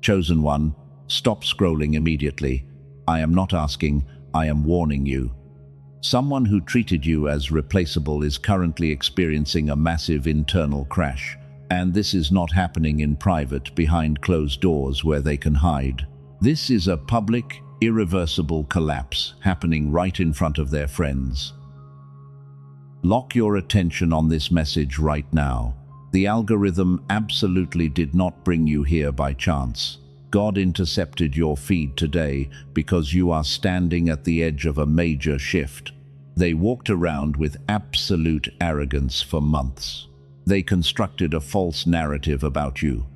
Chosen one, stop scrolling immediately. I am not asking, I am warning you. Someone who treated you as replaceable is currently experiencing a massive internal crash. And this is not happening in private, behind closed doors where they can hide. This is a public, irreversible collapse happening right in front of their friends. Lock your attention on this message right now. The algorithm absolutely did not bring you here by chance. God intercepted your feed today because you are standing at the edge of a major shift. They walked around with absolute arrogance for months. They constructed a false narrative about you,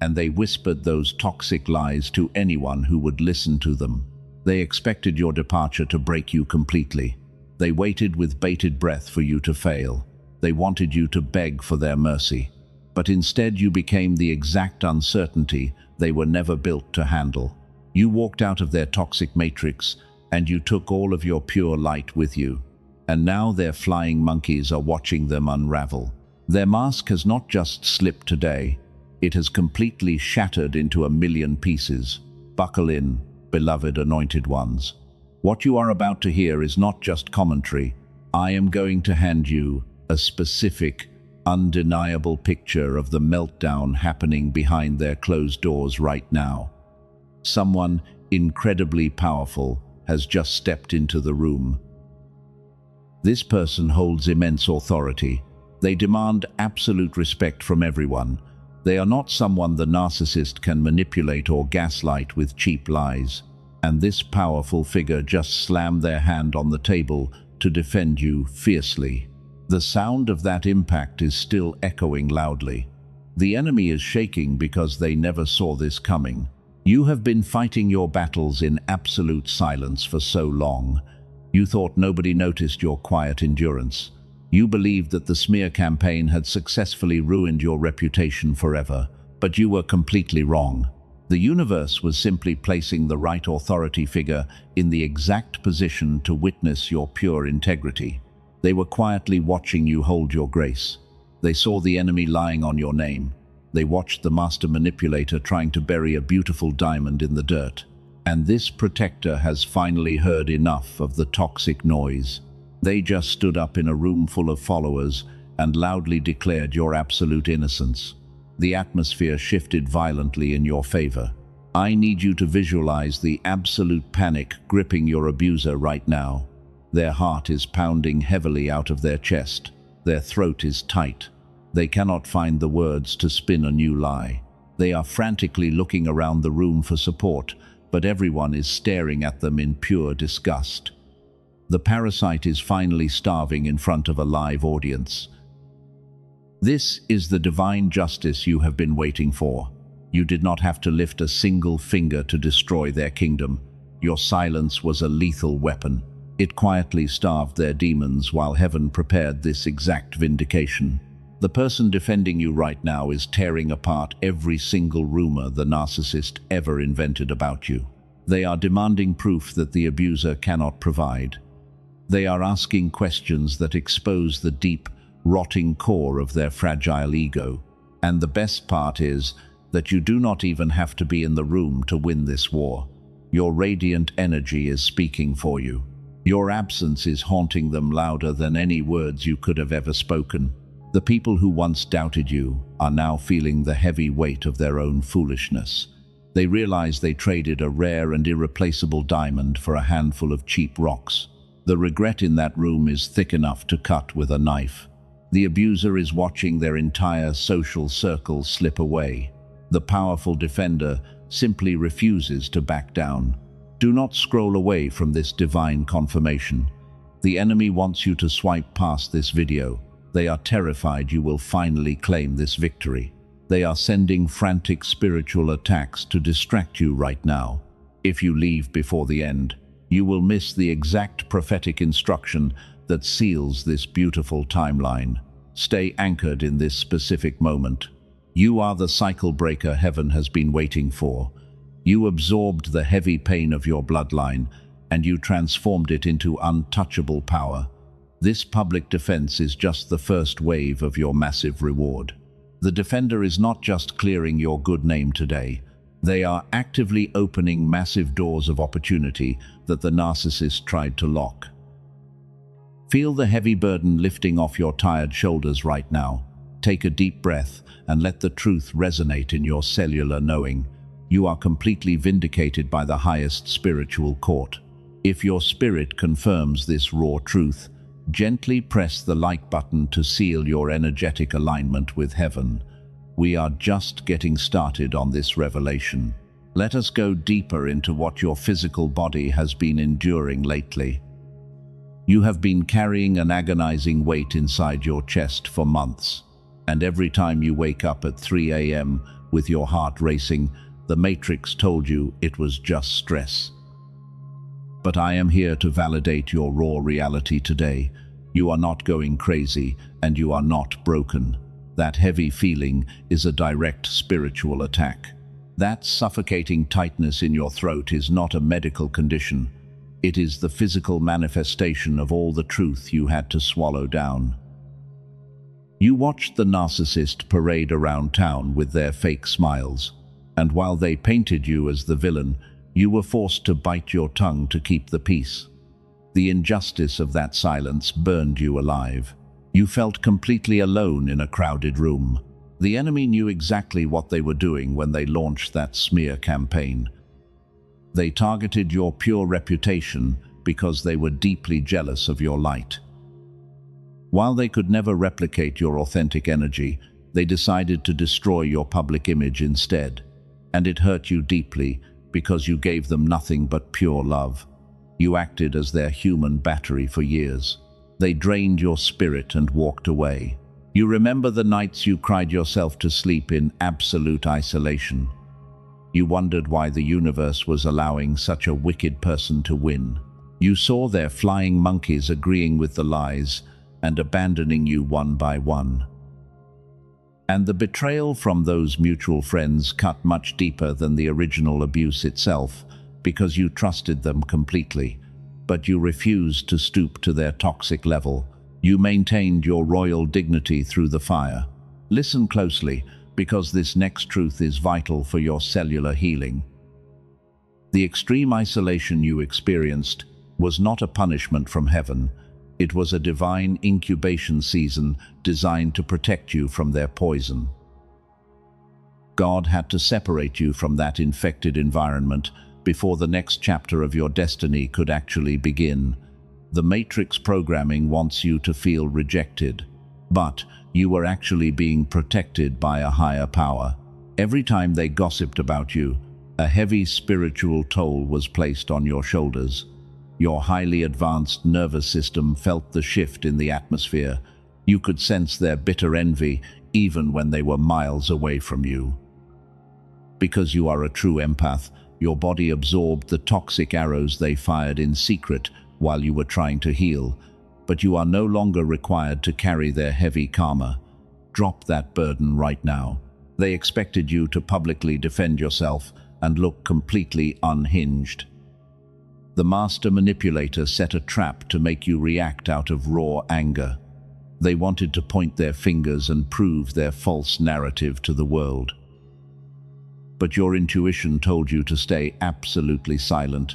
and they whispered those toxic lies to anyone who would listen to them. They expected your departure to break you completely. They waited with bated breath for you to fail. They wanted you to beg for their mercy. But instead you became the exact uncertainty they were never built to handle. You walked out of their toxic matrix, and you took all of your pure light with you. And now their flying monkeys are watching them unravel. Their mask has not just slipped today, it has completely shattered into a million pieces. Buckle in, beloved anointed ones. What you are about to hear is not just commentary. I am going to hand you a specific, undeniable picture of the meltdown happening behind their closed doors right now. Someone incredibly powerful has just stepped into the room. This person holds immense authority. They demand absolute respect from everyone. They are not someone the narcissist can manipulate or gaslight with cheap lies. And this powerful figure just slammed their hand on the table to defend you fiercely. The sound of that impact is still echoing loudly. The enemy is shaking because they never saw this coming. You have been fighting your battles in absolute silence for so long. You thought nobody noticed your quiet endurance. You believed that the smear campaign had successfully ruined your reputation forever, but you were completely wrong. The universe was simply placing the right authority figure in the exact position to witness your pure integrity. They were quietly watching you hold your grace. They saw the enemy lying on your name. They watched the master manipulator trying to bury a beautiful diamond in the dirt. And this protector has finally heard enough of the toxic noise. They just stood up in a room full of followers and loudly declared your absolute innocence. The atmosphere shifted violently in your favor. I need you to visualize the absolute panic gripping your abuser right now. Their heart is pounding heavily out of their chest. Their throat is tight. They cannot find the words to spin a new lie. They are frantically looking around the room for support, but everyone is staring at them in pure disgust. The parasite is finally starving in front of a live audience. This is the divine justice you have been waiting for. You did not have to lift a single finger to destroy their kingdom. Your silence was a lethal weapon. It quietly starved their demons while heaven prepared this exact vindication. The person defending you right now is tearing apart every single rumor the narcissist ever invented about you. They are demanding proof that the abuser cannot provide. They are asking questions that expose the deep, rotting core of their fragile ego. And the best part is that you do not even have to be in the room to win this war. Your radiant energy is speaking for you. Your absence is haunting them louder than any words you could have ever spoken. The people who once doubted you are now feeling the heavy weight of their own foolishness. They realize they traded a rare and irreplaceable diamond for a handful of cheap rocks. The regret in that room is thick enough to cut with a knife. The abuser is watching their entire social circle slip away. The powerful defender simply refuses to back down. Do not scroll away from this divine confirmation. The enemy wants you to swipe past this video. They are terrified you will finally claim this victory. They are sending frantic spiritual attacks to distract you right now. If you leave before the end, you will miss the exact prophetic instruction that seals this beautiful timeline. Stay anchored in this specific moment. You are the cycle breaker heaven has been waiting for. You absorbed the heavy pain of your bloodline, and you transformed it into untouchable power. This public defense is just the first wave of your massive reward. The defender is not just clearing your good name today. They are actively opening massive doors of opportunity that the narcissist tried to lock. Feel the heavy burden lifting off your tired shoulders right now. Take a deep breath and let the truth resonate in your cellular knowing. You are completely vindicated by the highest spiritual court. If your spirit confirms this raw truth, gently press the like button to seal your energetic alignment with heaven. We are just getting started on this revelation. Let us go deeper into what your physical body has been enduring lately. You have been carrying an agonizing weight inside your chest for months, and every time you wake up at 3 a.m. with your heart racing, the Matrix told you it was just stress. But I am here to validate your raw reality today. You are not going crazy, and you are not broken. That heavy feeling is a direct spiritual attack. That suffocating tightness in your throat is not a medical condition. It is the physical manifestation of all the truth you had to swallow down. You watched the narcissist parade around town with their fake smiles, and while they painted you as the villain, you were forced to bite your tongue to keep the peace. The injustice of that silence burned you alive. You felt completely alone in a crowded room. The enemy knew exactly what they were doing when they launched that smear campaign. They targeted your pure reputation because they were deeply jealous of your light. While they could never replicate your authentic energy, they decided to destroy your public image instead. And it hurt you deeply because you gave them nothing but pure love. You acted as their human battery for years. They drained your spirit and walked away. You remember the nights you cried yourself to sleep in absolute isolation. You wondered why the universe was allowing such a wicked person to win. You saw their flying monkeys agreeing with the lies and abandoning you one by one. And the betrayal from those mutual friends cut much deeper than the original abuse itself, because you trusted them completely, but you refused to stoop to their toxic level. You maintained your royal dignity through the fire. Listen closely, because this next truth is vital for your cellular healing. The extreme isolation you experienced was not a punishment from heaven. It was a divine incubation season designed to protect you from their poison. God had to separate you from that infected environment before the next chapter of your destiny could actually begin. The Matrix programming wants you to feel rejected, but you were actually being protected by a higher power. Every time they gossiped about you, a heavy spiritual toll was placed on your shoulders. Your highly advanced nervous system felt the shift in the atmosphere. You could sense their bitter envy even when they were miles away from you. Because you are a true empath, your body absorbed the toxic arrows they fired in secret while you were trying to heal, but you are no longer required to carry their heavy karma. Drop that burden right now. They expected you to publicly defend yourself and look completely unhinged. The master manipulator set a trap to make you react out of raw anger. They wanted to point their fingers and prove their false narrative to the world. But your intuition told you to stay absolutely silent,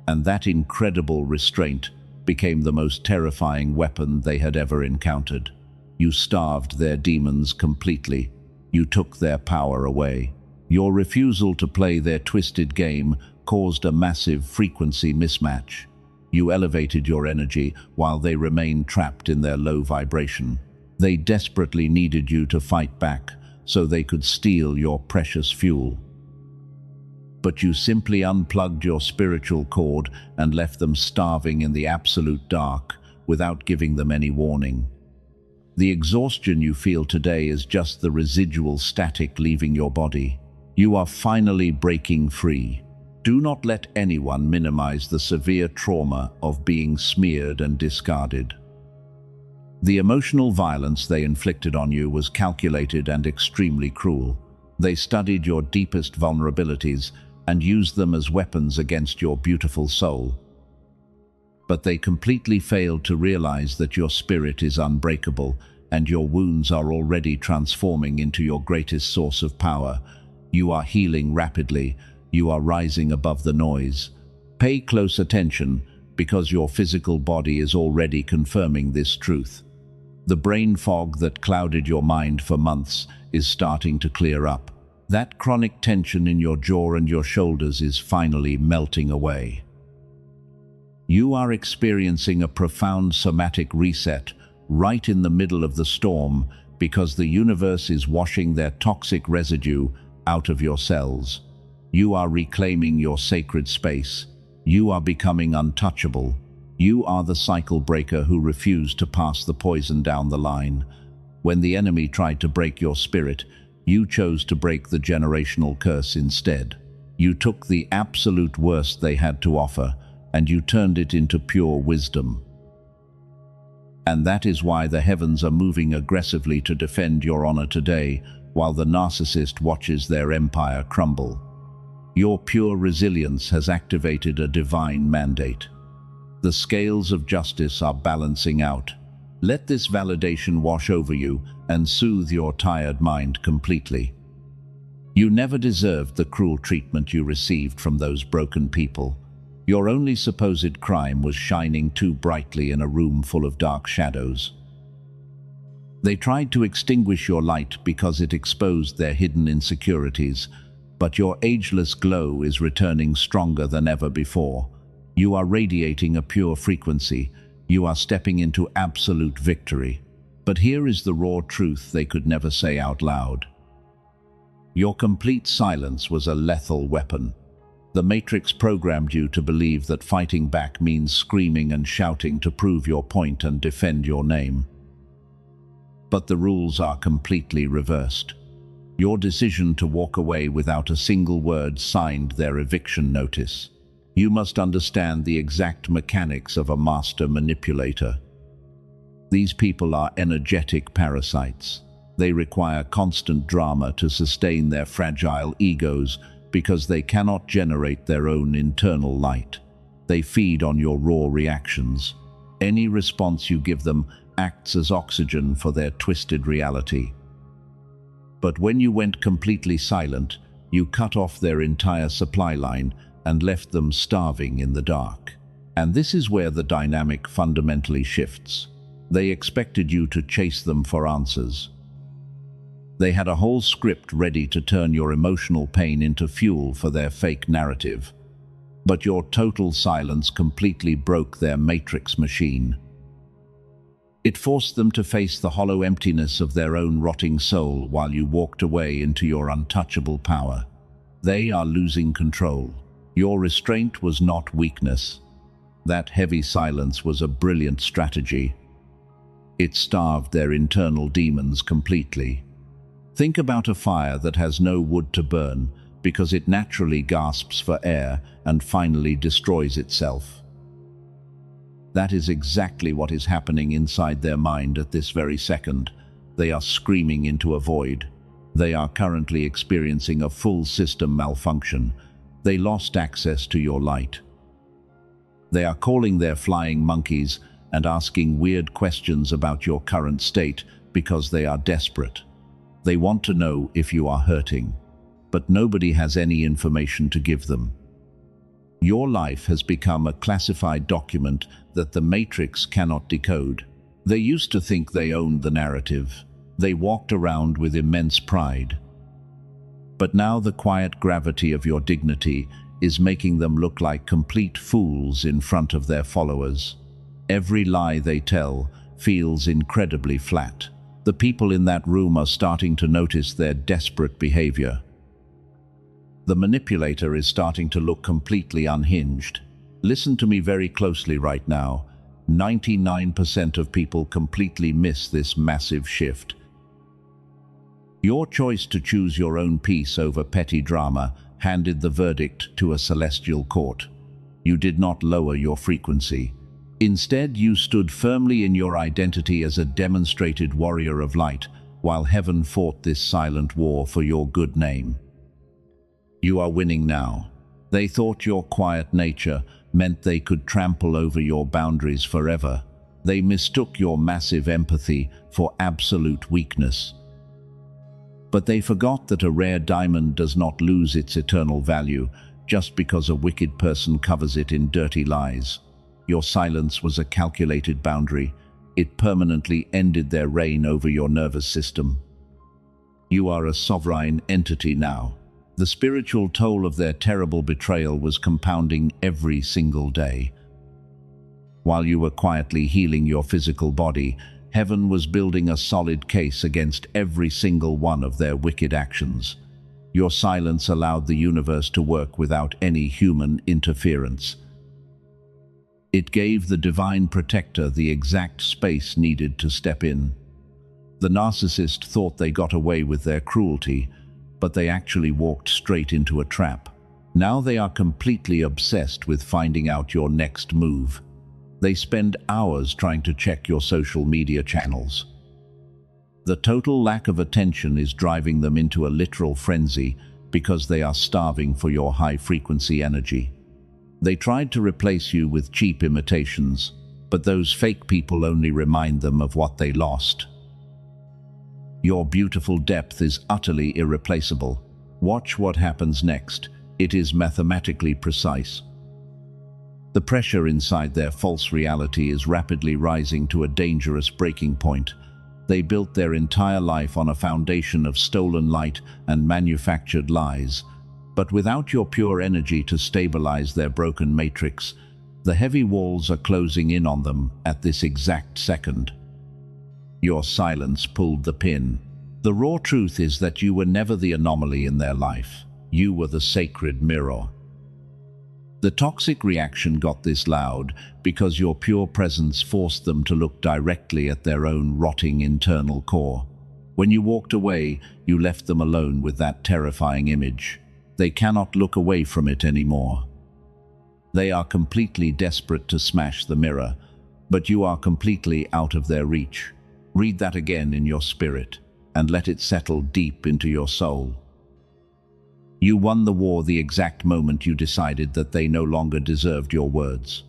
and that incredible restraint became the most terrifying weapon they had ever encountered. You starved their demons completely. You took their power away. Your refusal to play their twisted game caused a massive frequency mismatch. You elevated your energy while they remained trapped in their low vibration. They desperately needed you to fight back so they could steal your precious fuel. But you simply unplugged your spiritual cord and left them starving in the absolute dark without giving them any warning. The exhaustion you feel today is just the residual static leaving your body. You are finally breaking free. Do not let anyone minimize the severe trauma of being smeared and discarded. The emotional violence they inflicted on you was calculated and extremely cruel. They studied your deepest vulnerabilities and used them as weapons against your beautiful soul. But they completely failed to realize that your spirit is unbreakable and your wounds are already transforming into your greatest source of power. You are healing rapidly. You are rising above the noise. Pay close attention, because your physical body is already confirming this truth. The brain fog that clouded your mind for months is starting to clear up. That chronic tension in your jaw and your shoulders is finally melting away. You are experiencing a profound somatic reset right in the middle of the storm, because the universe is washing their toxic residue out of your cells. You are reclaiming your sacred space. You are becoming untouchable. You are the cycle breaker who refused to pass the poison down the line. When the enemy tried to break your spirit, you chose to break the generational curse instead. You took the absolute worst they had to offer, and you turned it into pure wisdom. And that is why the heavens are moving aggressively to defend your honor today, while the narcissist watches their empire crumble. Your pure resilience has activated a divine mandate. The scales of justice are balancing out. Let this validation wash over you and soothe your tired mind completely. You never deserved the cruel treatment you received from those broken people. Your only supposed crime was shining too brightly in a room full of dark shadows. They tried to extinguish your light because it exposed their hidden insecurities, but your ageless glow is returning stronger than ever before. You are radiating a pure frequency. You are stepping into absolute victory. But here is the raw truth they could never say out loud. Your complete silence was a lethal weapon. The Matrix programmed you to believe that fighting back means screaming and shouting to prove your point and defend your name. But the rules are completely reversed. Your decision to walk away without a single word signed their eviction notice. You must understand the exact mechanics of a master manipulator. These people are energetic parasites. They require constant drama to sustain their fragile egos because they cannot generate their own internal light. They feed on your raw reactions. Any response you give them acts as oxygen for their twisted reality. But when you went completely silent, you cut off their entire supply line and left them starving in the dark. And this is where the dynamic fundamentally shifts. They expected you to chase them for answers. They had a whole script ready to turn your emotional pain into fuel for their fake narrative. But your total silence completely broke their matrix machine. It forced them to face the hollow emptiness of their own rotting soul while you walked away into your untouchable power. They are losing control. Your restraint was not weakness. That heavy silence was a brilliant strategy. It starved their internal demons completely. Think about a fire that has no wood to burn because it naturally gasps for air and finally destroys itself. That is exactly what is happening inside their mind at this very second. They are screaming into a void. They are currently experiencing a full system malfunction. They lost access to your light. They are calling their flying monkeys and asking weird questions about your current state because they are desperate. They want to know if you are hurting, but nobody has any information to give them. Your life has become a classified document that the Matrix cannot decode. They used to think they owned the narrative. They walked around with immense pride. But now the quiet gravity of your dignity is making them look like complete fools in front of their followers. Every lie they tell feels incredibly flat. The people in that room are starting to notice their desperate behavior. The manipulator is starting to look completely unhinged. Listen to me very closely right now. 99% of people completely miss this massive shift. Your choice to choose your own peace over petty drama handed the verdict to a celestial court. You did not lower your frequency. Instead, you stood firmly in your identity as a demonstrated warrior of light, while heaven fought this silent war for your good name. You are winning now. They thought your quiet nature meant they could trample over your boundaries forever. They mistook your massive empathy for absolute weakness. But they forgot that a rare diamond does not lose its eternal value just because a wicked person covers it in dirty lies. Your silence was a calculated boundary. It permanently ended their reign over your nervous system. You are a sovereign entity now. The spiritual toll of their terrible betrayal was compounding every single day. While you were quietly healing your physical body, heaven was building a solid case against every single one of their wicked actions. Your silence allowed the universe to work without any human interference. It gave the divine protector the exact space needed to step in. The narcissist thought they got away with their cruelty, but they actually walked straight into a trap. Now they are completely obsessed with finding out your next move. They spend hours trying to check your social media channels. The total lack of attention is driving them into a literal frenzy because they are starving for your high-frequency energy. They tried to replace you with cheap imitations, but those fake people only remind them of what they lost. Your beautiful depth is utterly irreplaceable. Watch what happens next. It is mathematically precise. The pressure inside their false reality is rapidly rising to a dangerous breaking point. They built their entire life on a foundation of stolen light and manufactured lies. But without your pure energy to stabilize their broken matrix, the heavy walls are closing in on them at this exact second. Your silence pulled the pin. The raw truth is that you were never the anomaly in their life. You were the sacred mirror. The toxic reaction got this loud because your pure presence forced them to look directly at their own rotting internal core. When you walked away, you left them alone with that terrifying image. They cannot look away from it anymore. They are completely desperate to smash the mirror, but you are completely out of their reach. Read that again in your spirit, and let it settle deep into your soul. You won the war the exact moment you decided that they no longer deserved your words.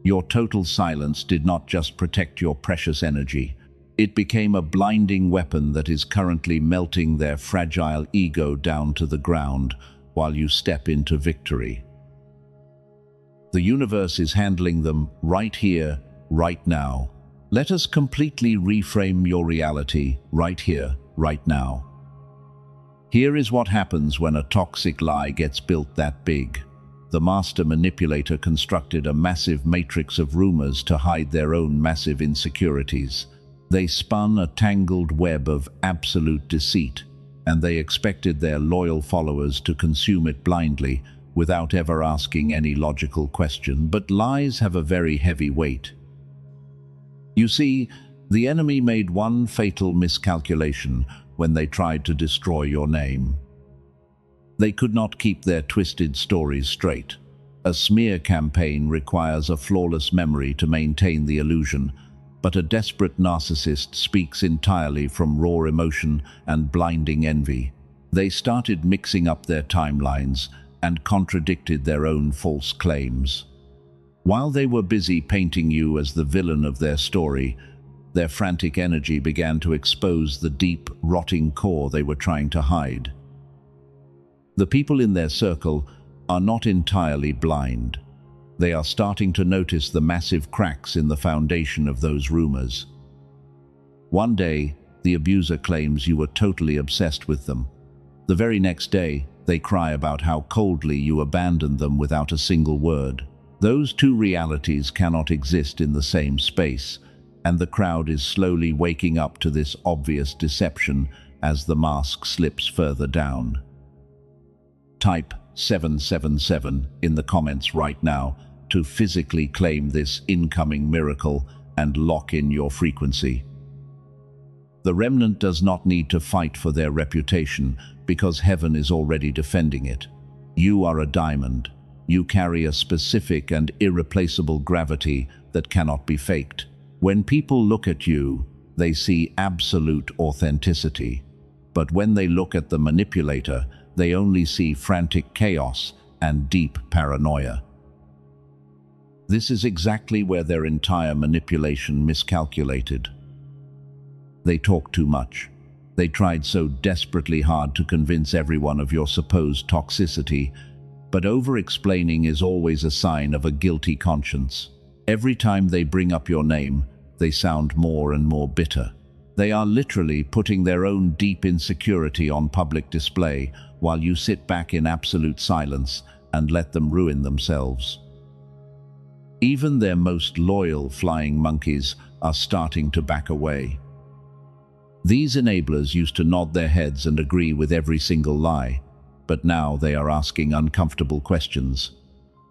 Your total silence did not just protect your precious energy. It became a blinding weapon that is currently melting their fragile ego down to the ground while you step into victory. The universe is handling them right here, right now. Let us completely reframe your reality right here, right now. Here is what happens when a toxic lie gets built that big. The master manipulator constructed a massive matrix of rumors to hide their own massive insecurities. They spun a tangled web of absolute deceit, and they expected their loyal followers to consume it blindly without ever asking any logical question. But lies have a very heavy weight. You see, the enemy made one fatal miscalculation when they tried to destroy your name. They could not keep their twisted stories straight. A smear campaign requires a flawless memory to maintain the illusion, but a desperate narcissist speaks entirely from raw emotion and blinding envy. They started mixing up their timelines and contradicted their own false claims. While they were busy painting you as the villain of their story, their frantic energy began to expose the deep, rotting core they were trying to hide. The people in their circle are not entirely blind. They are starting to notice the massive cracks in the foundation of those rumors. One day, the abuser claims you were totally obsessed with them. The very next day, they cry about how coldly you abandoned them without a single word. Those two realities cannot exist in the same space, and the crowd is slowly waking up to this obvious deception as the mask slips further down. Type 777 in the comments right now to physically claim this incoming miracle and lock in your frequency. The remnant does not need to fight for their reputation because heaven is already defending it. You are a diamond. You carry a specific and irreplaceable gravity that cannot be faked. When people look at you, they see absolute authenticity. But when they look at the manipulator, they only see frantic chaos and deep paranoia. This is exactly where their entire manipulation miscalculated. They talk too much. They tried so desperately hard to convince everyone of your supposed toxicity, but over-explaining is always a sign of a guilty conscience. Every time they bring up your name, they sound more and more bitter. They are literally putting their own deep insecurity on public display while you sit back in absolute silence and let them ruin themselves. Even their most loyal flying monkeys are starting to back away. These enablers used to nod their heads and agree with every single lie, but now they are asking uncomfortable questions.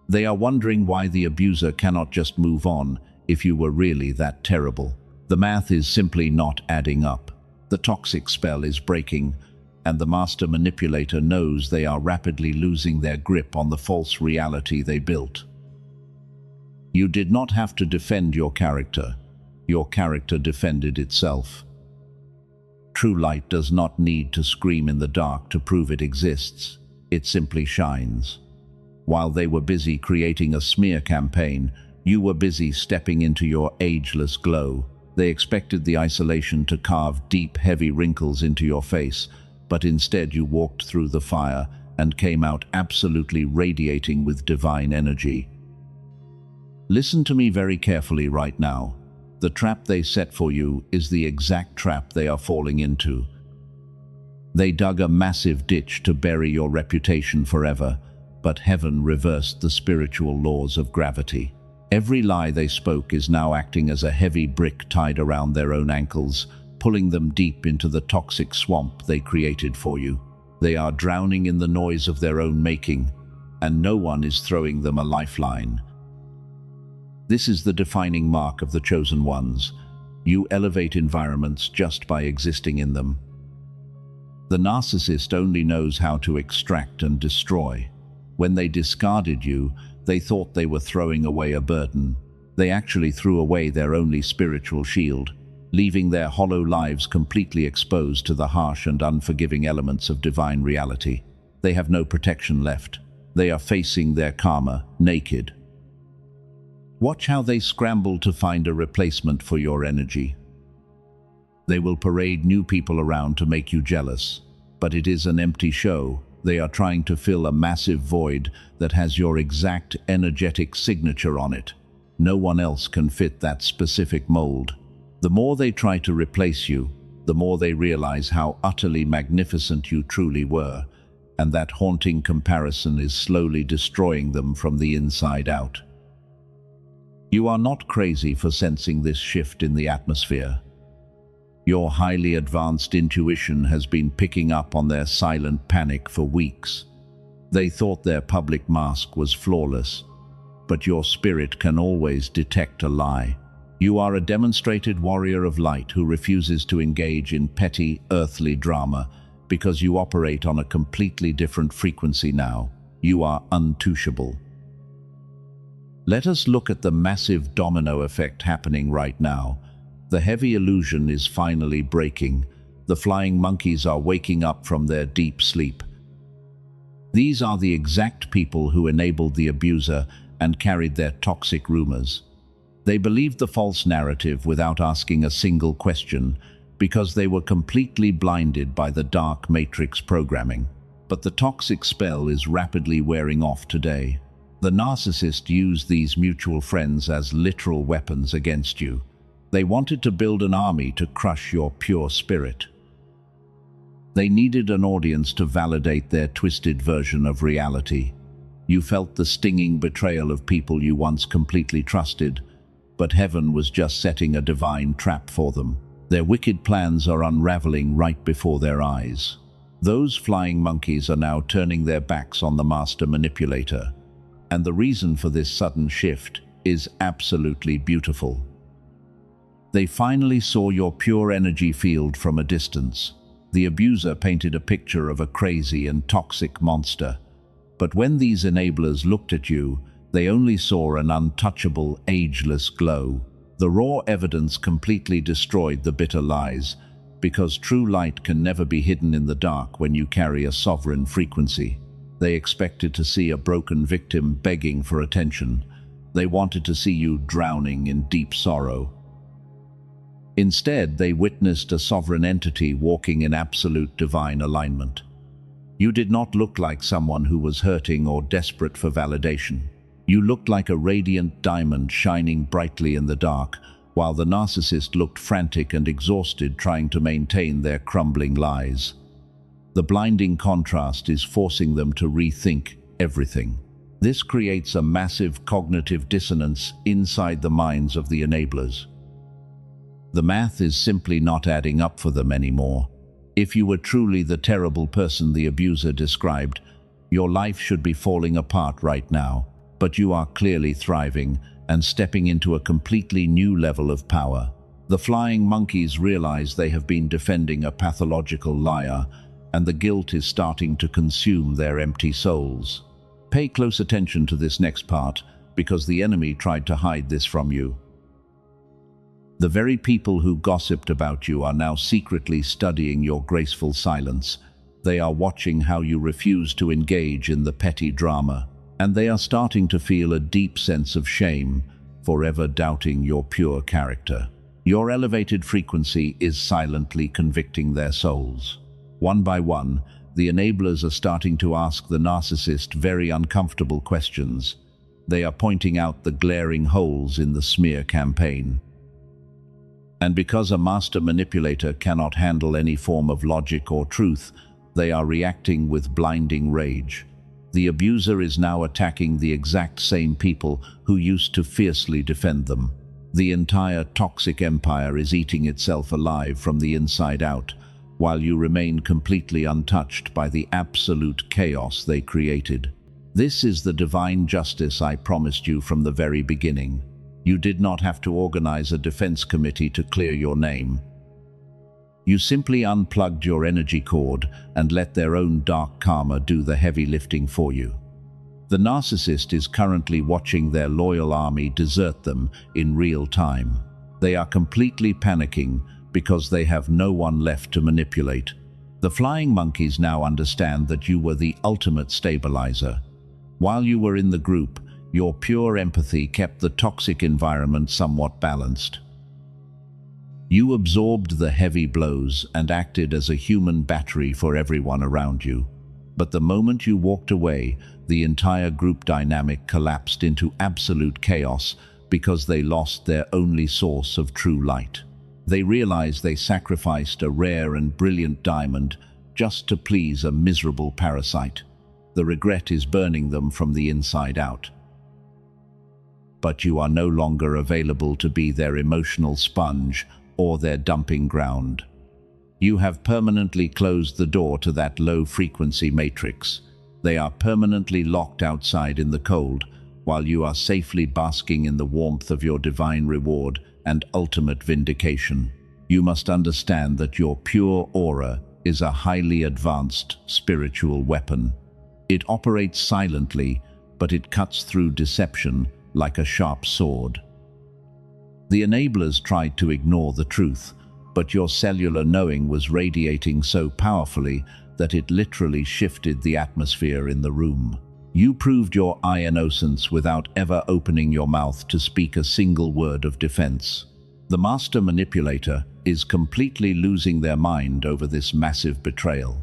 They are wondering why the abuser cannot just move on if you were really that terrible. The math is simply not adding up. The toxic spell is breaking, and the master manipulator knows they are rapidly losing their grip on the false reality they built. You did not have to defend your character. Your character defended itself. True light does not need to scream in the dark to prove it exists. It simply shines. While they were busy creating a smear campaign, you were busy stepping into your ageless glow. They expected the isolation to carve deep, heavy wrinkles into your face, but instead you walked through the fire and came out absolutely radiating with divine energy. Listen to me very carefully right now. The trap they set for you is the exact trap they are falling into. They dug a massive ditch to bury your reputation forever, but heaven reversed the spiritual laws of gravity. Every lie they spoke is now acting as a heavy brick tied around their own ankles, pulling them deep into the toxic swamp they created for you. They are drowning in the noise of their own making, and no one is throwing them a lifeline. This is the defining mark of the chosen ones. You elevate environments just by existing in them. The narcissist only knows how to extract and destroy. When they discarded you, they thought they were throwing away a burden. They actually threw away their only spiritual shield, leaving their hollow lives completely exposed to the harsh and unforgiving elements of divine reality. They have no protection left. They are facing their karma naked. Watch how they scramble to find a replacement for your energy. They will parade new people around to make you jealous, but it is an empty show. They are trying to fill a massive void that has your exact energetic signature on it. No one else can fit that specific mold. The more they try to replace you, the more they realize how utterly magnificent you truly were, and that haunting comparison is slowly destroying them from the inside out. You are not crazy for sensing this shift in the atmosphere. Your highly advanced intuition has been picking up on their silent panic for weeks. They thought their public mask was flawless, but your spirit can always detect a lie. You are a demonstrated warrior of light who refuses to engage in petty, earthly drama because you operate on a completely different frequency now. You are untouchable. Let us look at the massive domino effect happening right now. The heavy illusion is finally breaking. The flying monkeys are waking up from their deep sleep. These are the exact people who enabled the abuser and carried their toxic rumors. They believed the false narrative without asking a single question because they were completely blinded by the dark matrix programming. But the toxic spell is rapidly wearing off today. The narcissist used these mutual friends as literal weapons against you. They wanted to build an army to crush your pure spirit. They needed an audience to validate their twisted version of reality. You felt the stinging betrayal of people you once completely trusted, but heaven was just setting a divine trap for them. Their wicked plans are unraveling right before their eyes. Those flying monkeys are now turning their backs on the master manipulator. And the reason for this sudden shift is absolutely beautiful. They finally saw your pure energy field from a distance. The abuser painted a picture of a crazy and toxic monster. But when these enablers looked at you, they only saw an untouchable, ageless glow. The raw evidence completely destroyed the bitter lies, because true light can never be hidden in the dark when you carry a sovereign frequency. They expected to see a broken victim begging for attention. They wanted to see you drowning in deep sorrow. Instead, they witnessed a sovereign entity walking in absolute divine alignment. You did not look like someone who was hurting or desperate for validation. You looked like a radiant diamond shining brightly in the dark, while the narcissist looked frantic and exhausted trying to maintain their crumbling lies. The blinding contrast is forcing them to rethink everything. This creates a massive cognitive dissonance inside the minds of the enablers. The math is simply not adding up for them anymore. If you were truly the terrible person the abuser described, your life should be falling apart right now, but you are clearly thriving and stepping into a completely new level of power. The flying monkeys realize they have been defending a pathological liar, and the guilt is starting to consume their empty souls. Pay close attention to this next part, because the enemy tried to hide this from you. The very people who gossiped about you are now secretly studying your graceful silence. They are watching how you refuse to engage in the petty drama, and they are starting to feel a deep sense of shame for ever doubting your pure character. Your elevated frequency is silently convicting their souls. One by one, the enablers are starting to ask the narcissist very uncomfortable questions. They are pointing out the glaring holes in the smear campaign. And because a master manipulator cannot handle any form of logic or truth, they are reacting with blinding rage. The abuser is now attacking the exact same people who used to fiercely defend them. The entire toxic empire is eating itself alive from the inside out, while you remain completely untouched by the absolute chaos they created. This is the divine justice I promised you from the very beginning. You did not have to organize a defense committee to clear your name. You simply unplugged your energy cord and let their own dark karma do the heavy lifting for you. The narcissist is currently watching their loyal army desert them in real time. They are completely panicking because they have no one left to manipulate. The flying monkeys now understand that you were the ultimate stabilizer. While you were in the group, your pure empathy kept the toxic environment somewhat balanced. You absorbed the heavy blows and acted as a human battery for everyone around you. But the moment you walked away, the entire group dynamic collapsed into absolute chaos because they lost their only source of true light. They realized they sacrificed a rare and brilliant diamond just to please a miserable parasite. The regret is burning them from the inside out. But you are no longer available to be their emotional sponge or their dumping ground. You have permanently closed the door to that low-frequency matrix. They are permanently locked outside in the cold, while you are safely basking in the warmth of your divine reward and ultimate vindication. You must understand that your pure aura is a highly advanced spiritual weapon. It operates silently, but it cuts through deception like a sharp sword. The enablers tried to ignore the truth, but your cellular knowing was radiating so powerfully that it literally shifted the atmosphere in the room. You proved your innocence without ever opening your mouth to speak a single word of defense. The master manipulator is completely losing their mind over this massive betrayal.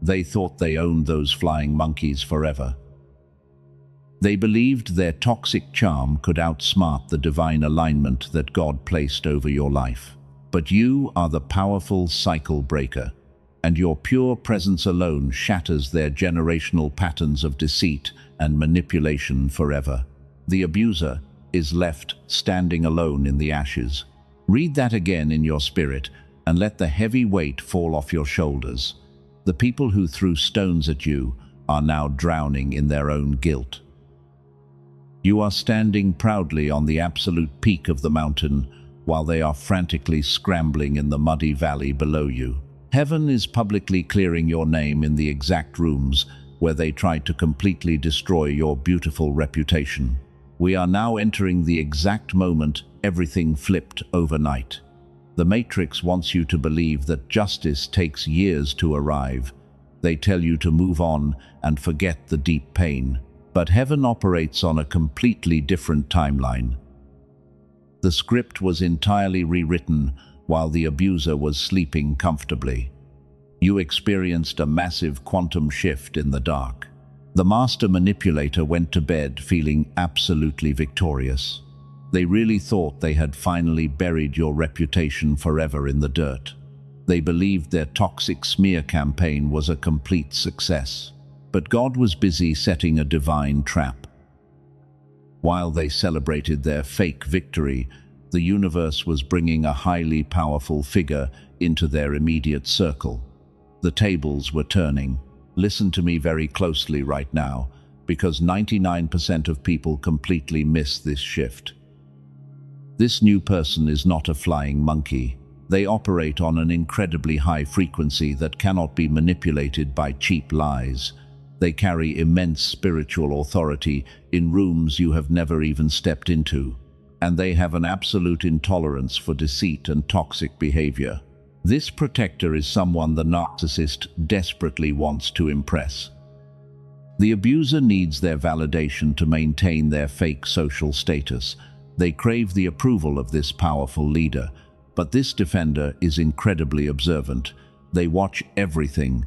They thought they owned those flying monkeys forever. They believed their toxic charm could outsmart the divine alignment that God placed over your life. But you are the powerful cycle breaker, and your pure presence alone shatters their generational patterns of deceit and manipulation forever. The abuser is left standing alone in the ashes. Read that again in your spirit and let the heavy weight fall off your shoulders. The people who threw stones at you are now drowning in their own guilt. You are standing proudly on the absolute peak of the mountain while they are frantically scrambling in the muddy valley below you. Heaven is publicly clearing your name in the exact rooms where they tried to completely destroy your beautiful reputation. We are now entering the exact moment everything flipped overnight. The Matrix wants you to believe that justice takes years to arrive. They tell you to move on and forget the deep pain. But heaven operates on a completely different timeline. The script was entirely rewritten while the abuser was sleeping comfortably. You experienced a massive quantum shift in the dark. The master manipulator went to bed feeling absolutely victorious. They really thought they had finally buried your reputation forever in the dirt. They believed their toxic smear campaign was a complete success. But God was busy setting a divine trap. While they celebrated their fake victory, the universe was bringing a highly powerful figure into their immediate circle. The tables were turning. Listen to me very closely right now, because 99% of people completely miss this shift. This new person is not a flying monkey. They operate on an incredibly high frequency that cannot be manipulated by cheap lies. They carry immense spiritual authority in rooms you have never even stepped into. And they have an absolute intolerance for deceit and toxic behavior. This protector is someone the narcissist desperately wants to impress. The abuser needs their validation to maintain their fake social status. They crave the approval of this powerful leader, but this defender is incredibly observant. They watch everything.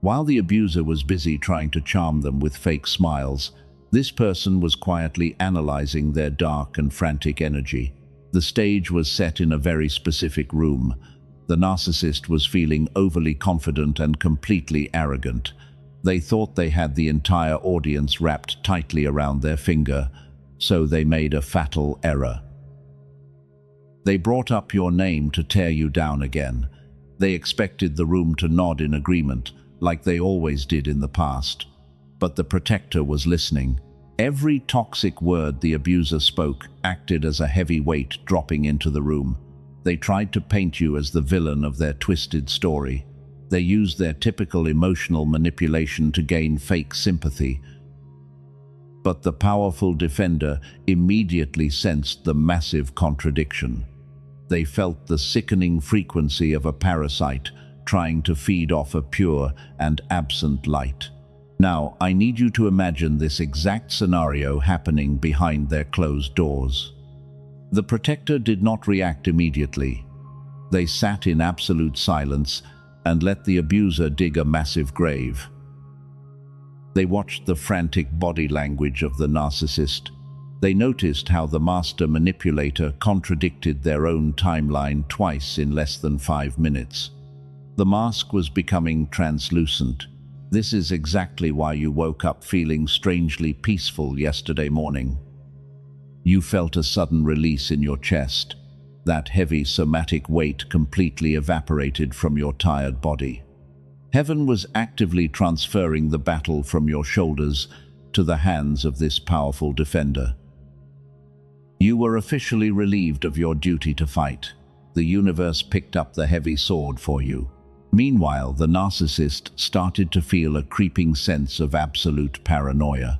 While the abuser was busy trying to charm them with fake smiles, this person was quietly analyzing their dark and frantic energy. The stage was set in a very specific room. The narcissist was feeling overly confident and completely arrogant. They thought they had the entire audience wrapped tightly around their finger, so they made a fatal error. They brought up your name to tear you down again. They expected the room to nod in agreement, like they always did in the past. But the protector was listening. Every toxic word the abuser spoke acted as a heavy weight dropping into the room. They tried to paint you as the villain of their twisted story. They used their typical emotional manipulation to gain fake sympathy. But the powerful defender immediately sensed the massive contradiction. They felt the sickening frequency of a parasite trying to feed off a pure and absent light. Now, I need you to imagine this exact scenario happening behind their closed doors. The protector did not react immediately. They sat in absolute silence and let the abuser dig a massive grave. They watched the frantic body language of the narcissist. They noticed how the master manipulator contradicted their own timeline twice in less than 5 minutes. The mask was becoming translucent. This is exactly why you woke up feeling strangely peaceful yesterday morning. You felt a sudden release in your chest. That heavy somatic weight completely evaporated from your tired body. Heaven was actively transferring the battle from your shoulders to the hands of this powerful defender. You were officially relieved of your duty to fight. The universe picked up the heavy sword for you. Meanwhile, the narcissist started to feel a creeping sense of absolute paranoia.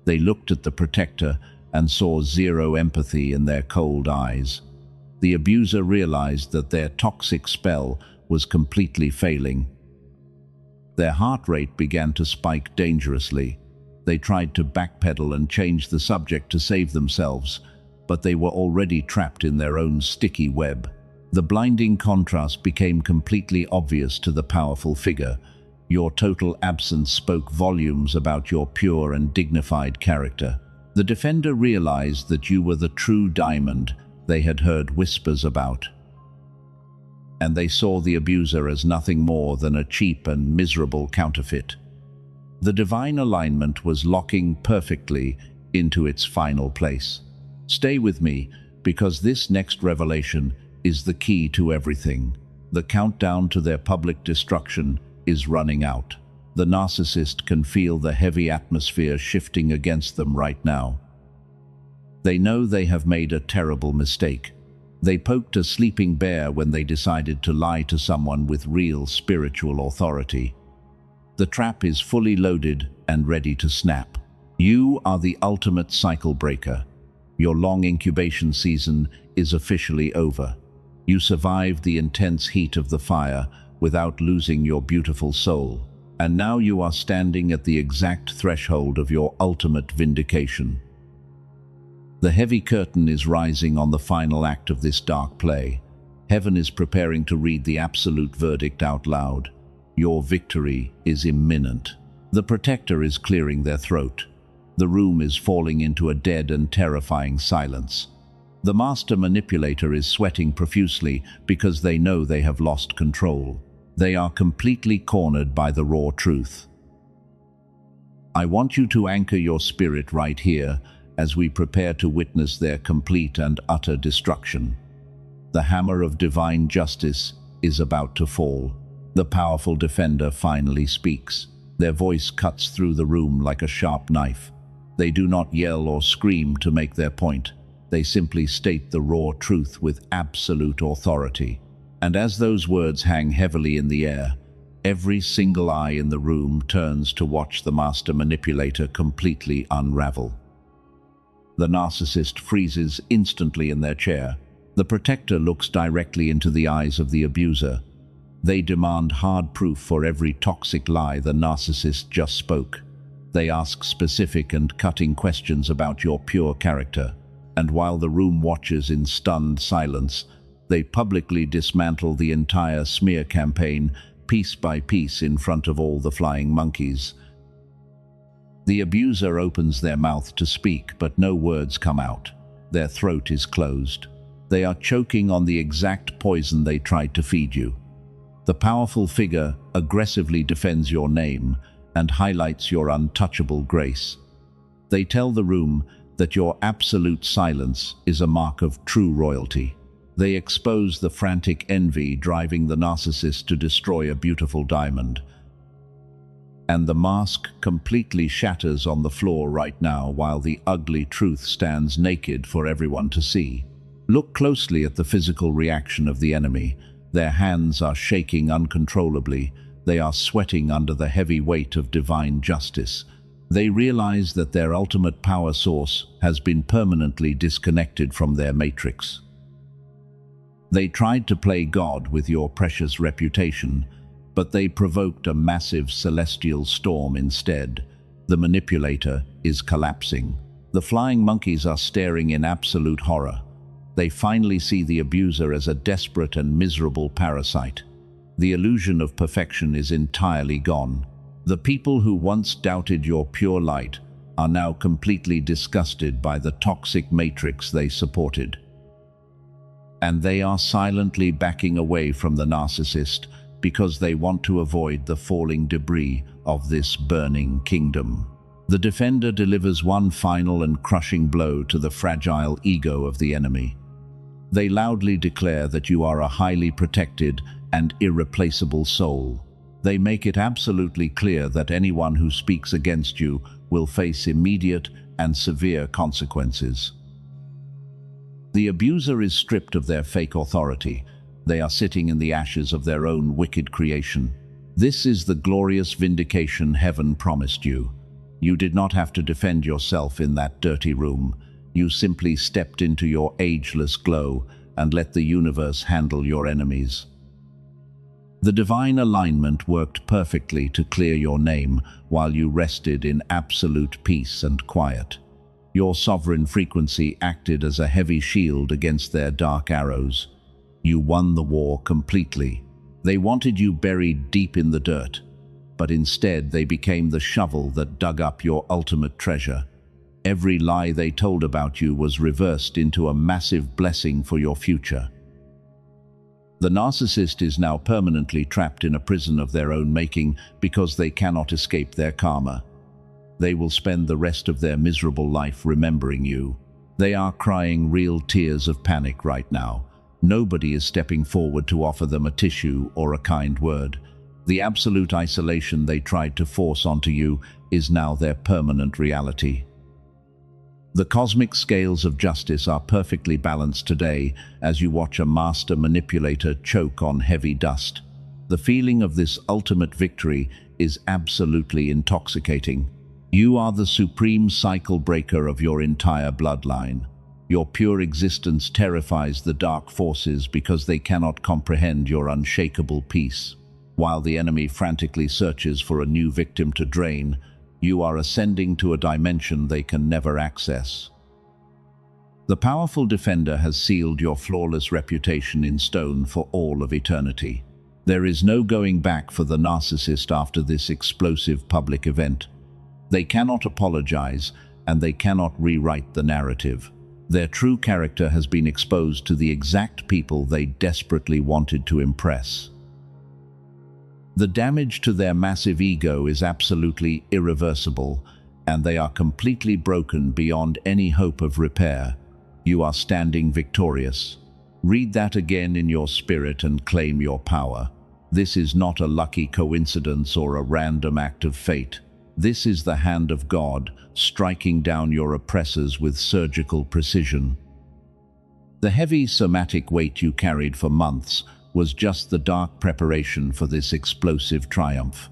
They looked at the protector and saw zero empathy in their cold eyes. The abuser realized that their toxic spell was completely failing. Their heart rate began to spike dangerously. They tried to backpedal and change the subject to save themselves, but they were already trapped in their own sticky web. The blinding contrast became completely obvious to the powerful figure. Your total absence spoke volumes about your pure and dignified character. The defender realized that you were the true diamond they had heard whispers about. And they saw the abuser as nothing more than a cheap and miserable counterfeit. The divine alignment was locking perfectly into its final place. Stay with me, because this next revelation is the key to everything. The countdown to their public destruction is running out. The narcissist can feel the heavy atmosphere shifting against them right now. They know they have made a terrible mistake. They poked a sleeping bear when they decided to lie to someone with real spiritual authority. The trap is fully loaded and ready to snap. You are the ultimate cycle breaker. Your long incubation season is officially over. You survived the intense heat of the fire without losing your beautiful soul. And now you are standing at the exact threshold of your ultimate vindication. The heavy curtain is rising on the final act of this dark play. Heaven is preparing to read the absolute verdict out loud. Your victory is imminent. The protector is clearing their throat. The room is falling into a dead and terrifying silence. The master manipulator is sweating profusely because they know they have lost control. They are completely cornered by the raw truth. I want you to anchor your spirit right here as we prepare to witness their complete and utter destruction. The hammer of divine justice is about to fall. The powerful defender finally speaks. Their voice cuts through the room like a sharp knife. They do not yell or scream to make their point. They simply state the raw truth with absolute authority. And as those words hang heavily in the air, every single eye in the room turns to watch the master manipulator completely unravel. The narcissist freezes instantly in their chair. The protector looks directly into the eyes of the abuser. They demand hard proof for every toxic lie the narcissist just spoke. They ask specific and cutting questions about your pure character. And while the room watches in stunned silence, they publicly dismantle the entire smear campaign, piece by piece, in front of all the flying monkeys. The abuser opens their mouth to speak, but no words come out. Their throat is closed. They are choking on the exact poison they tried to feed you. The powerful figure aggressively defends your name and highlights your untouchable grace. They tell the room that your absolute silence is a mark of true royalty. They expose the frantic envy driving the narcissist to destroy a beautiful diamond. And the mask completely shatters on the floor right now while the ugly truth stands naked for everyone to see. Look closely at the physical reaction of the enemy. Their hands are shaking uncontrollably. They are sweating under the heavy weight of divine justice. They realize that their ultimate power source has been permanently disconnected from their matrix. They tried to play God with your precious reputation, but they provoked a massive celestial storm instead. The manipulator is collapsing. The flying monkeys are staring in absolute horror. They finally see the abuser as a desperate and miserable parasite. The illusion of perfection is entirely gone. The people who once doubted your pure light are now completely disgusted by the toxic matrix they supported. And they are silently backing away from the narcissist because they want to avoid the falling debris of this burning kingdom. The defender delivers one final and crushing blow to the fragile ego of the enemy. They loudly declare that you are a highly protected and irreplaceable soul. They make it absolutely clear that anyone who speaks against you will face immediate and severe consequences. The abuser is stripped of their fake authority. They are sitting in the ashes of their own wicked creation. This is the glorious vindication heaven promised you. You did not have to defend yourself in that dirty room. You simply stepped into your ageless glow and let the universe handle your enemies. The divine alignment worked perfectly to clear your name while you rested in absolute peace and quiet. Your sovereign frequency acted as a heavy shield against their dark arrows. You won the war completely. They wanted you buried deep in the dirt, but instead they became the shovel that dug up your ultimate treasure. Every lie they told about you was reversed into a massive blessing for your future. The narcissist is now permanently trapped in a prison of their own making because they cannot escape their karma. They will spend the rest of their miserable life remembering you. They are crying real tears of panic right now. Nobody is stepping forward to offer them a tissue or a kind word. The absolute isolation they tried to force onto you is now their permanent reality. The cosmic scales of justice are perfectly balanced today as you watch a master manipulator choke on heavy dust. The feeling of this ultimate victory is absolutely intoxicating. You are the supreme cycle breaker of your entire bloodline. Your pure existence terrifies the dark forces because they cannot comprehend your unshakable peace. While the enemy frantically searches for a new victim to drain, you are ascending to a dimension they can never access. The powerful defender has sealed your flawless reputation in stone for all of eternity. There is no going back for the narcissist after this explosive public event. They cannot apologize, and they cannot rewrite the narrative. Their true character has been exposed to the exact people they desperately wanted to impress. The damage to their massive ego is absolutely irreversible, and they are completely broken beyond any hope of repair. You are standing victorious. Read that again in your spirit and claim your power. This is not a lucky coincidence or a random act of fate. This is the hand of God, striking down your oppressors with surgical precision. The heavy somatic weight you carried for months was just the dark preparation for this explosive triumph.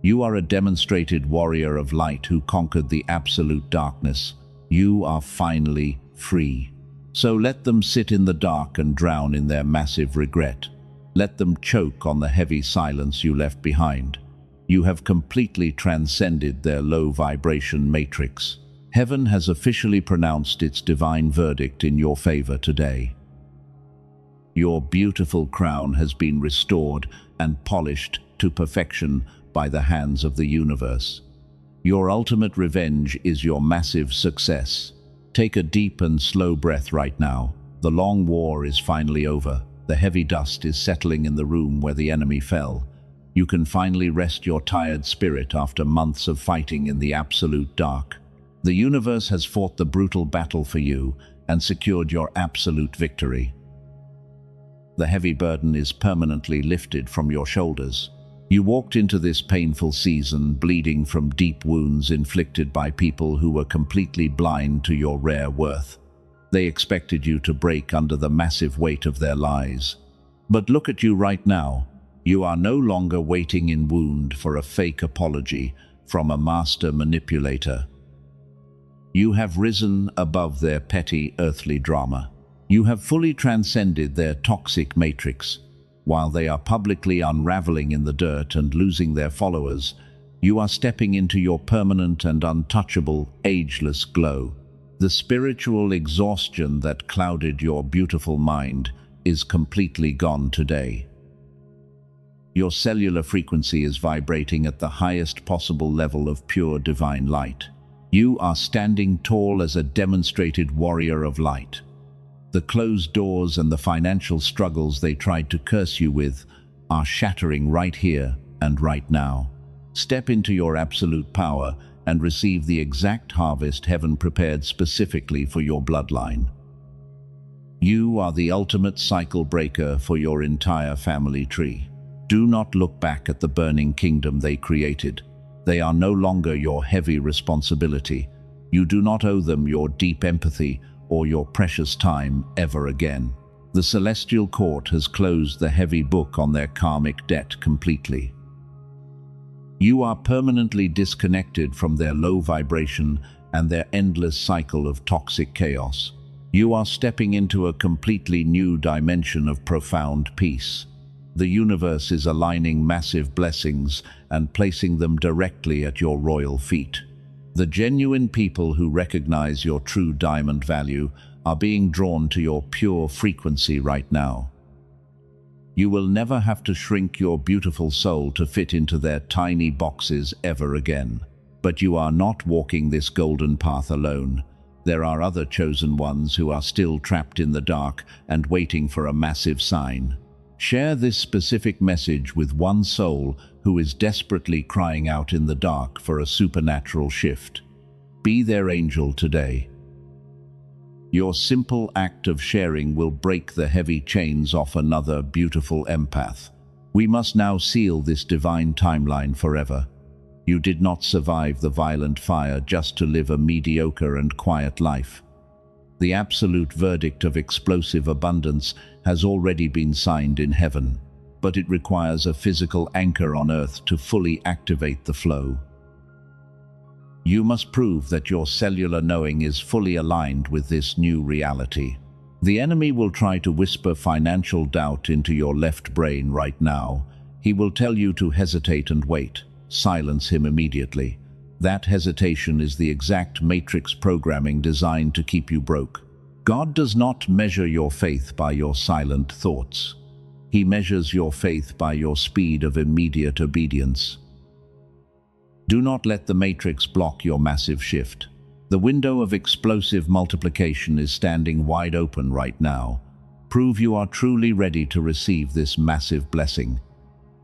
You are a demonstrated warrior of light who conquered the absolute darkness. You are finally free. So let them sit in the dark and drown in their massive regret. Let them choke on the heavy silence you left behind. You have completely transcended their low vibration matrix. Heaven has officially pronounced its divine verdict in your favor today. Your beautiful crown has been restored and polished to perfection by the hands of the universe. Your ultimate revenge is your massive success. Take a deep and slow breath right now. The long war is finally over. The heavy dust is settling in the room where the enemy fell. You can finally rest your tired spirit after months of fighting in the absolute dark. The universe has fought the brutal battle for you and secured your absolute victory. The heavy burden is permanently lifted from your shoulders. You walked into this painful season bleeding from deep wounds inflicted by people who were completely blind to your rare worth. They expected you to break under the massive weight of their lies. But look at you right now. You are no longer waiting in wound for a fake apology from a master manipulator. You have risen above their petty earthly drama. You have fully transcended their toxic matrix. While they are publicly unraveling in the dirt and losing their followers, you are stepping into your permanent and untouchable, ageless glow. The spiritual exhaustion that clouded your beautiful mind is completely gone today. Your cellular frequency is vibrating at the highest possible level of pure divine light. You are standing tall as a demonstrated warrior of light. The closed doors and the financial struggles they tried to curse you with are shattering right here and right now. Step into your absolute power and receive the exact harvest heaven prepared specifically for your bloodline. You are the ultimate cycle breaker for your entire family tree. Do not look back at the burning kingdom they created. They are no longer your heavy responsibility. You do not owe them your deep empathy or your precious time ever again. The celestial court has closed the heavy book on their karmic debt completely. You are permanently disconnected from their low vibration and their endless cycle of toxic chaos. You are stepping into a completely new dimension of profound peace. The universe is aligning massive blessings and placing them directly at your royal feet. The genuine people who recognize your true diamond value are being drawn to your pure frequency right now. You will never have to shrink your beautiful soul to fit into their tiny boxes ever again. But you are not walking this golden path alone. There are other chosen ones who are still trapped in the dark and waiting for a massive sign. Share this specific message with one soul who is desperately crying out in the dark for a supernatural shift. Be their angel today. Your simple act of sharing will break the heavy chains off another beautiful empath. We must now seal this divine timeline forever. You did not survive the violent fire just to live a mediocre and quiet life. The absolute verdict of explosive abundance has already been signed in heaven, but it requires a physical anchor on earth to fully activate the flow. You must prove that your cellular knowing is fully aligned with this new reality. The enemy will try to whisper financial doubt into your left brain right now. He will tell you to hesitate and wait. Silence him immediately. That hesitation is the exact matrix programming designed to keep you broke. God does not measure your faith by your silent thoughts. He measures your faith by your speed of immediate obedience. Do not let the matrix block your massive shift. The window of explosive multiplication is standing wide open right now. Prove you are truly ready to receive this massive blessing.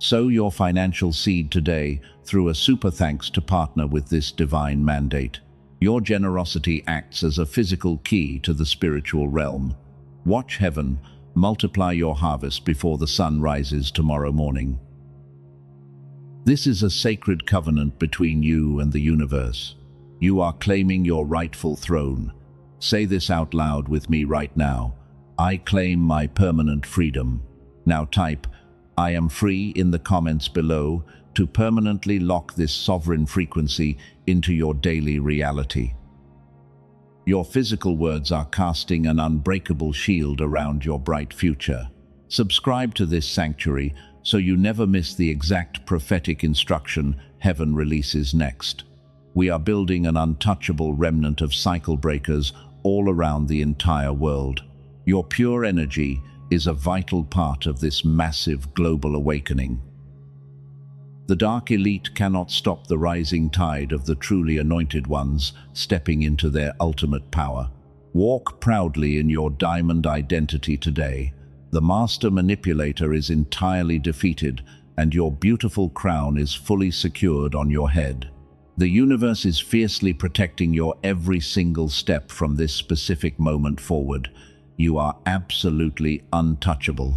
Sow your financial seed today through a super thanks to partner with this divine mandate. Your generosity acts as a physical key to the spiritual realm. Watch heaven multiply your harvest before the sun rises tomorrow morning. This is a sacred covenant between you and the universe. You are claiming your rightful throne. Say this out loud with me right now. I claim my permanent freedom. Now type, I am free in the comments below to permanently lock this sovereign frequency into your daily reality. Your physical words are casting an unbreakable shield around your bright future. Subscribe to this sanctuary so you never miss the exact prophetic instruction heaven releases next. We are building an untouchable remnant of cycle breakers all around the entire world. Your pure energy is a vital part of this massive global awakening. The dark elite cannot stop the rising tide of the truly anointed ones stepping into their ultimate power. Walk proudly in your diamond identity today. The master manipulator is entirely defeated, and your beautiful crown is fully secured on your head. The universe is fiercely protecting your every single step from this specific moment forward. You are absolutely untouchable.